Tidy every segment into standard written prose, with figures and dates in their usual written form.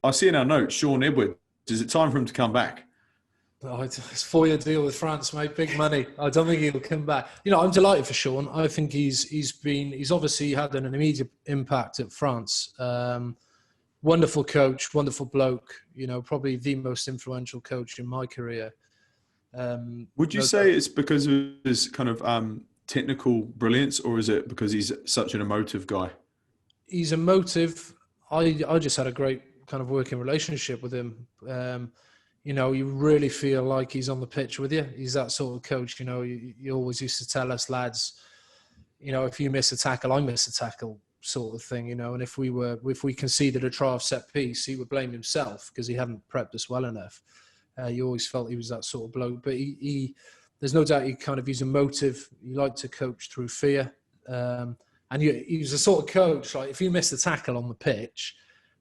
I see in our notes, Shaun Edwards. Is it time for him to come back? Oh, it's a 4-year deal with France, mate. Big money. I don't think he'll come back. I'm delighted for Shaun. I think he's obviously had an immediate impact at France. Wonderful coach, wonderful bloke. Probably the most influential coach in my career. Would you say it's because of his kind of technical brilliance, or is it because he's such an emotive guy? He's emotive. I just had a great kind of working relationship with him. You really feel like he's on the pitch with you. He's that sort of coach. You always used to tell us lads, if you miss a tackle, I miss a tackle, sort of thing. And if we conceded a try off set piece, he would blame himself because he hadn't prepped us well enough. You always felt he was that sort of bloke. But he there's no doubt he's emotive. He liked to coach through fear. And he was the sort of coach, like if you miss a tackle on the pitch,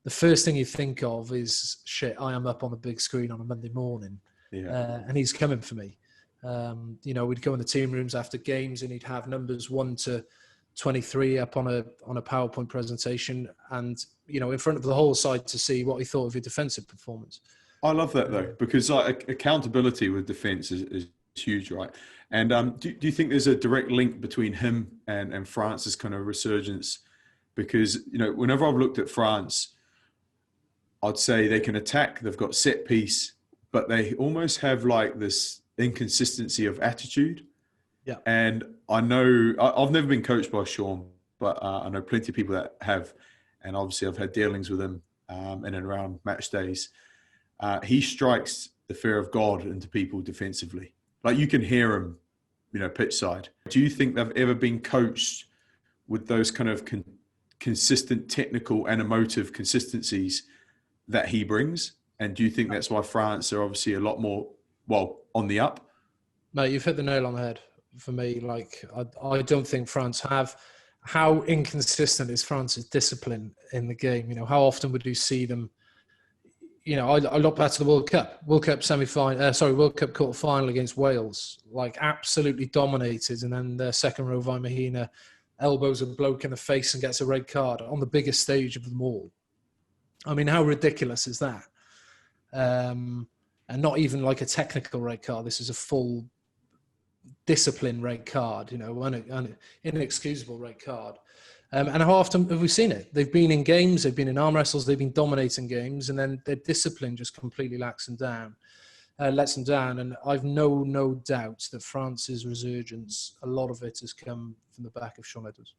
the first thing you think of is, shit, I am up on the big screen on a Monday morning. Yeah. And he's coming for me. We'd go in the team rooms after games and he'd have numbers 1 to 23 up on a PowerPoint presentation and, in front of the whole side to see what he thought of your defensive performance. I love that though, because accountability with defence is huge, right? And do you think there's a direct link between him and France's kind of resurgence? Because, whenever I've looked at France, I'd say they can attack, they've got set piece, but they almost have like this inconsistency of attitude. Yeah. And I know, I've never been coached by Shaun, but I know plenty of people that have. And obviously I've had dealings with him in and around match days. He strikes the fear of God into people defensively. Like you can hear him, pitch side. Do you think they've ever been coached with those kind of consistent technical and emotive consistencies that he brings? And do you think that's why France are obviously a lot more, on the up? No, you've hit the nail on the head for me. Like, I don't think France have. How inconsistent is France's discipline in the game? How often would you see them? I look back to the World Cup World Cup quarter final against Wales, like absolutely dominated. And then their second row, Mahina, elbows a bloke in the face and gets a red card on the biggest stage of them all. I mean, how ridiculous is that? And not even like a technical red card. This is a full discipline red card, an inexcusable red card. And how often have we seen it? They've been in games, they've been in arm wrestles, they've been dominating games, and then their discipline just completely lets them down. And I've no doubt that France's resurgence, a lot of it has come from the back of Shaun Edwards.